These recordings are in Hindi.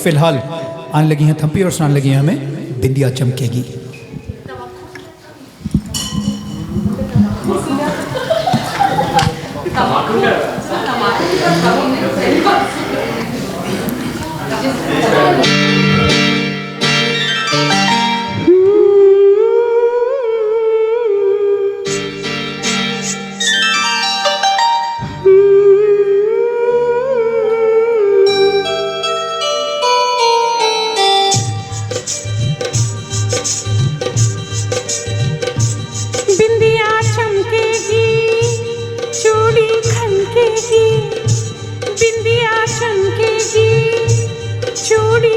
फिलहाल आने लगी हैं थम्पी और सुनाने लगी हैं हमें बिंदिया चमकेगी। बिंदिया चमकेगी, चूड़ी खनकेगी, बिंदिया चमकेगी, चूड़ी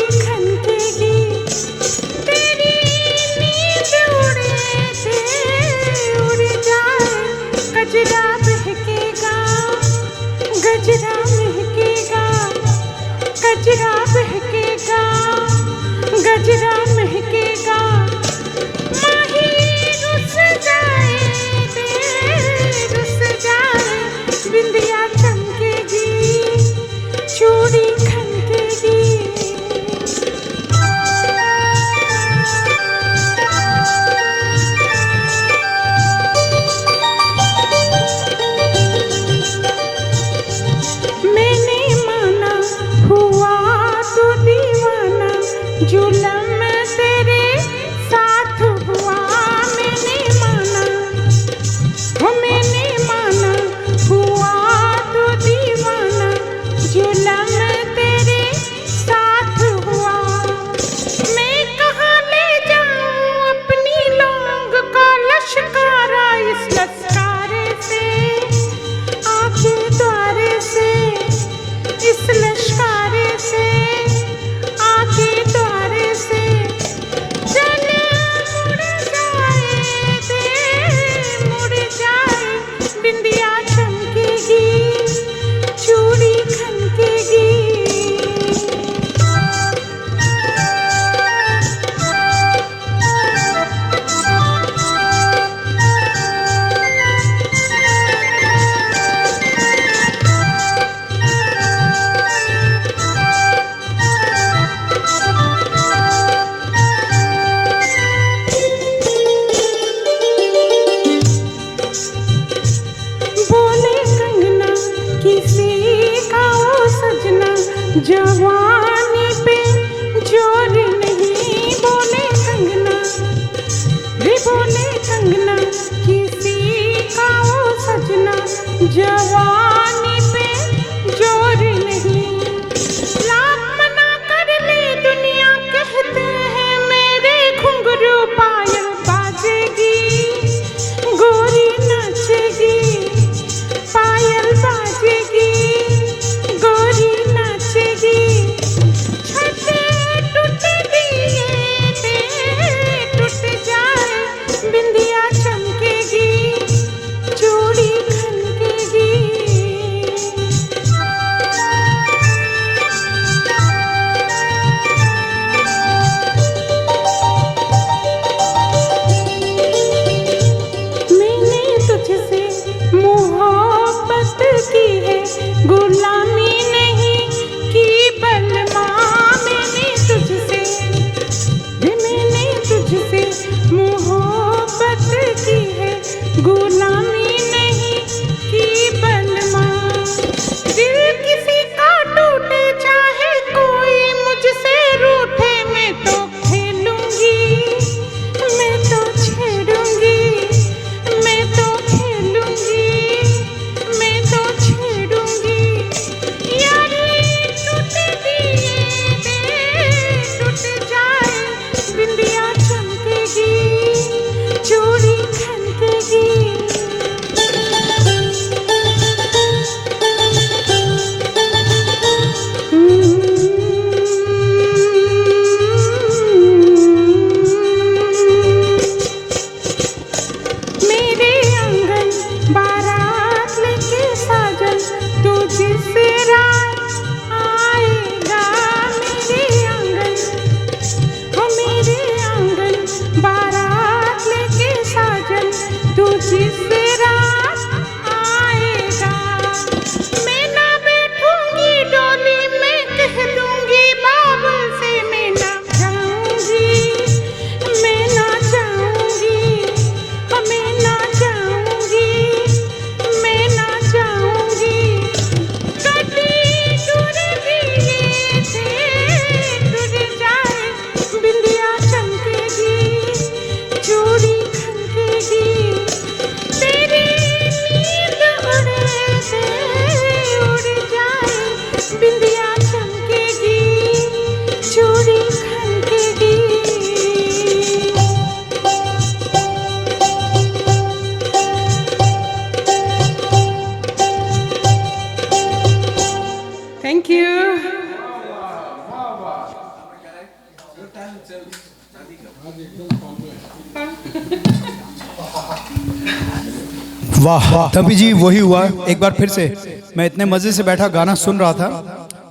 वाह तभी जी वही हुआ एक बार फिर से। मैं इतने मज़े से बैठा गाना सुन रहा था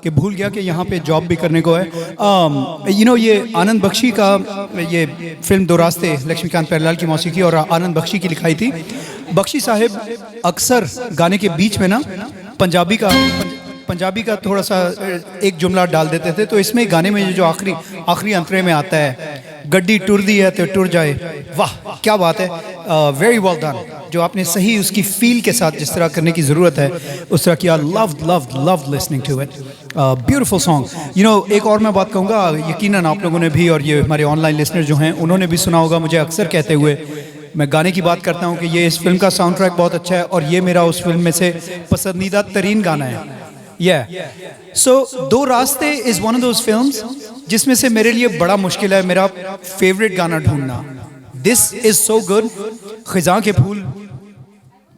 कि भूल गया कि यहाँ पे जॉब भी करने को है। ये आनंद बख्शी का ये फिल्म दो रास्ते, लक्ष्मीकांत प्यारेलाल की मौसीकी और आनंद बख्शी की लिखाई थी। बख्शी साहब अक्सर गाने के बीच में ना पंजाबी का थोड़ा सा एक जुमला डाल देते थे। तो इसमें गाने में जो आखिरी अंतरे में आता है, गड्डी टुर दी है तो टुर जाए, वाह क्या बात है, वेरी वेल डन। जो आपने सही उसकी फील के साथ जिस तरह करने की ज़रूरत है उस तरह किया। Love listening to it, beautiful song. एक और मैं बात कहूँगा, यकीनन आप लोगों ने भी और ये हमारे ऑनलाइन लिसनर जो हैं उन्होंने भी सुना होगा मुझे अक्सर कहते हुए, मैं गाने की बात करता हूँ कि ये इस फिल्म का साउंड ट्रैक बहुत अच्छा है और ये मेरा उस फिल्म में से पसंदीदा तरीन गाना है। दो रास्ते is one of those films जिसमें से मेरे लिए बड़ा मुश्किल है मेरा फेवरेट गाना ढूंढना। This is so good. खिज़ां के फूल,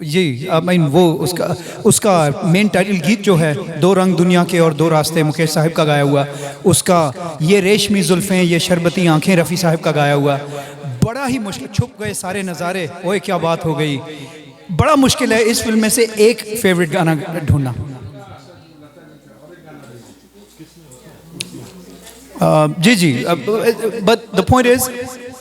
जी वो उसका मेन टाइटल गीत जो है, दो रंग दुनिया के और दो रास्ते, मुकेश साहब का गाया हुआ, उसका ये रेशमी जुल्फ़ें ये शरबती आंखें रफ़ी साहब का गाया हुआ, बड़ा ही मुश्किल। छुप गए सारे नज़ारे, ओए क्या बात हो गई। बड़ा मुश्किल है इस फिल्म में से एक फेवरेट गाना ढूंढना। जी बट द पॉइंट इज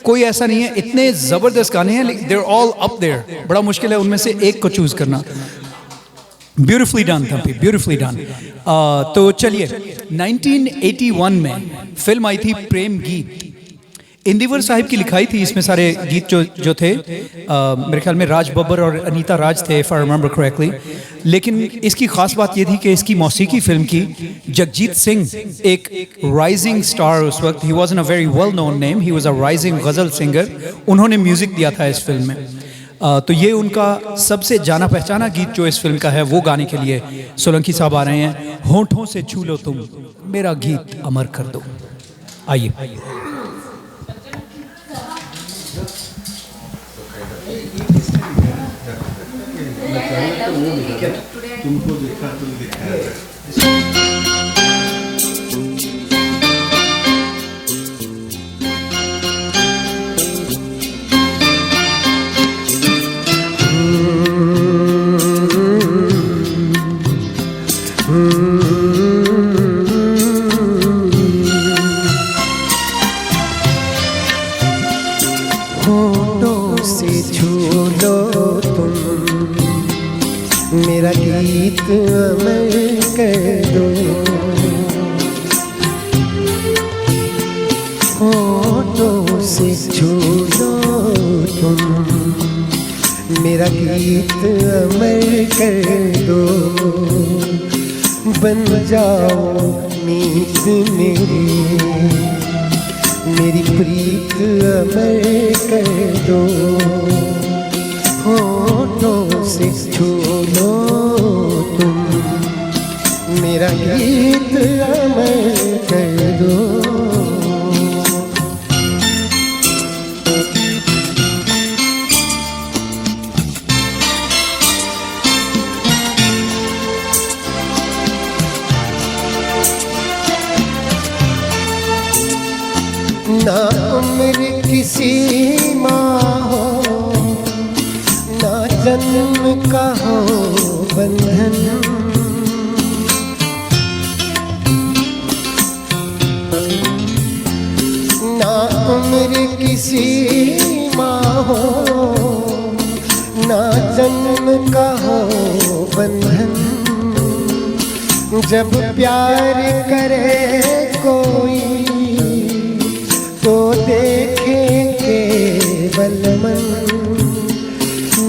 कोई ऐसा नहीं है, इतने ज़बरदस्त गाने हैं, देयर ऑल अप देयर। बड़ा मुश्किल है उनमें से एक को चूज़ करना। ब्यूटिफुली डन था, ब्यूटिफुली डन। तो चलिए 1981 में फिल्म आई थी प्रेम गीत। इंदिवर साहिब की लिखाई थी। इसमें सारे गीत जो थे मेरे ख्याल में राज बब्बर और अनीता राज थे, इफ आई रिमेंबर करेक्टली। लेकिन इसकी ख़ास बात ये थी कि इसकी मौसीकी फिल्म की जगजीत सिंह, एक राइजिंग स्टार उस वक्त, he was in a very well known name, he was a rising ghazal singer, उन्होंने म्यूज़िक दिया था इस फिल्म में। तो ये उनका सबसे जाना पहचाना गीत जो इस फिल्म का है वो गाने के लिए सोलंकी साहब आ रहे हैं। होठों से छू लो तुम मेरा गीत अमर कर दो। आइए। तुमको देखा तो दिखाया। होठों से छू लो तुम मेरा गीत अमर कर दो। होठों से छू लो तुम मेरा गीत अमर कर दो। बन जाओ मीत मेरी प्रीत अमर कर दो। होठों से छू लो तुम मेरा गीत अमर कर दो। ना उम्र किसी माँ हो ना जन्म का हो बंधन। ना उम्र किसी माँ हो ना जन्म का हो बंधन। जब प्यार करे कोई तो देखे केवल मन।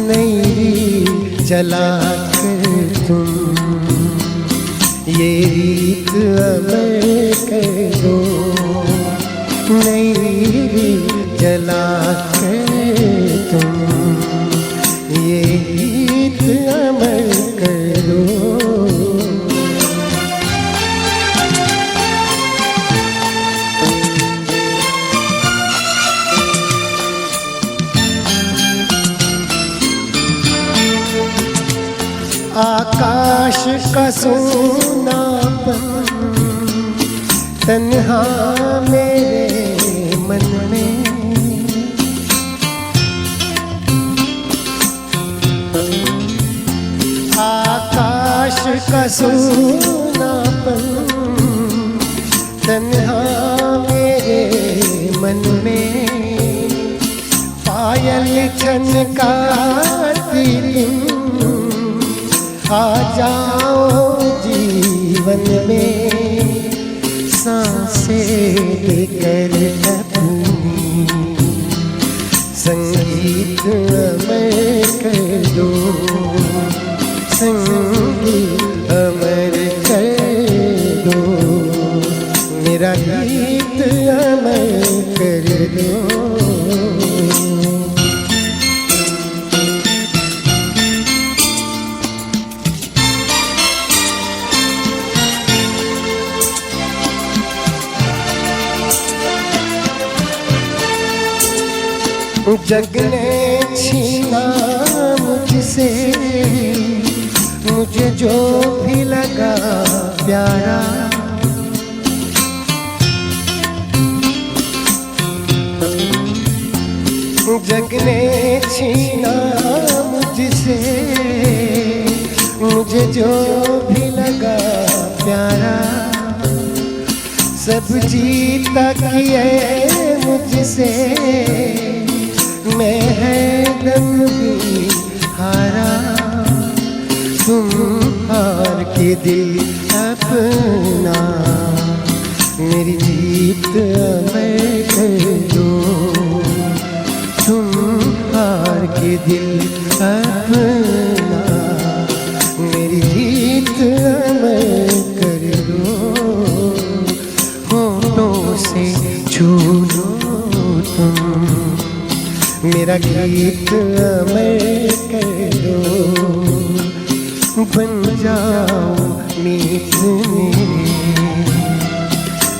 नहीं जला कर तुम ये रीत अमर कर दो। नहीं जला कर तुम ये रीत अमर कर दो। आकाश का सोनापन तन्हा मेरे मन में आकाश का सूनापन तन्हा मेरे मन में पायल छनकाती तुम आ जाओ जीवन में सांसें लेकर अपनी संगीत अमर कर दो संगीत अमर कर दो मेरा गीत अमर कर दो जग ने छीना मुझसे मुझे जो भी लगा प्यारा जग ने छीना मुझसे मुझे जो भी लगा प्यारा सब जीता किए मुझसे मैं है दम भी हारा तुम हार के दिल अपना मेरी जीत अमर कर दो तुम हार के दिल अपना मेरी जीत अमर कर दो होठों से छू लो तुम मेरा गीत अमर कर दो बन जाओ मीत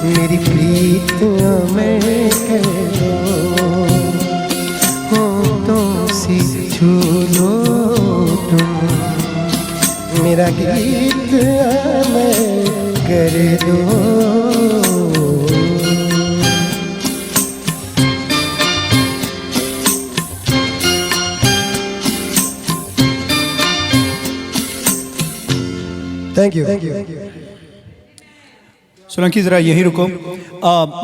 मेरी प्रीत अमर कर दो होठों से छू लो तुम मेरा गीत अमर कर दो Thank you. सोलंकी ज़रा यही रुको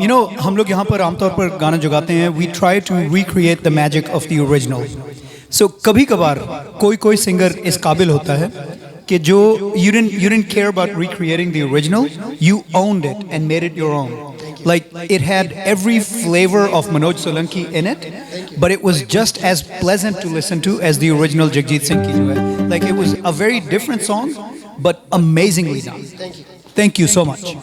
यू नो हम लोग यहाँ पर आमतौर पर गाना जो गाते हैं we try to recreate the magic of the original so कभी कभार कोई सिंगर इस काबिल होता है कि जो you didn't care about recreating the original you owned it and made it your own like it had every flavor of Manoj Solanki in it but it was just as pleasant to listen to as the original Jagjit Singh ki jo hai like it was a very different song but amazingly done. Thank you so much.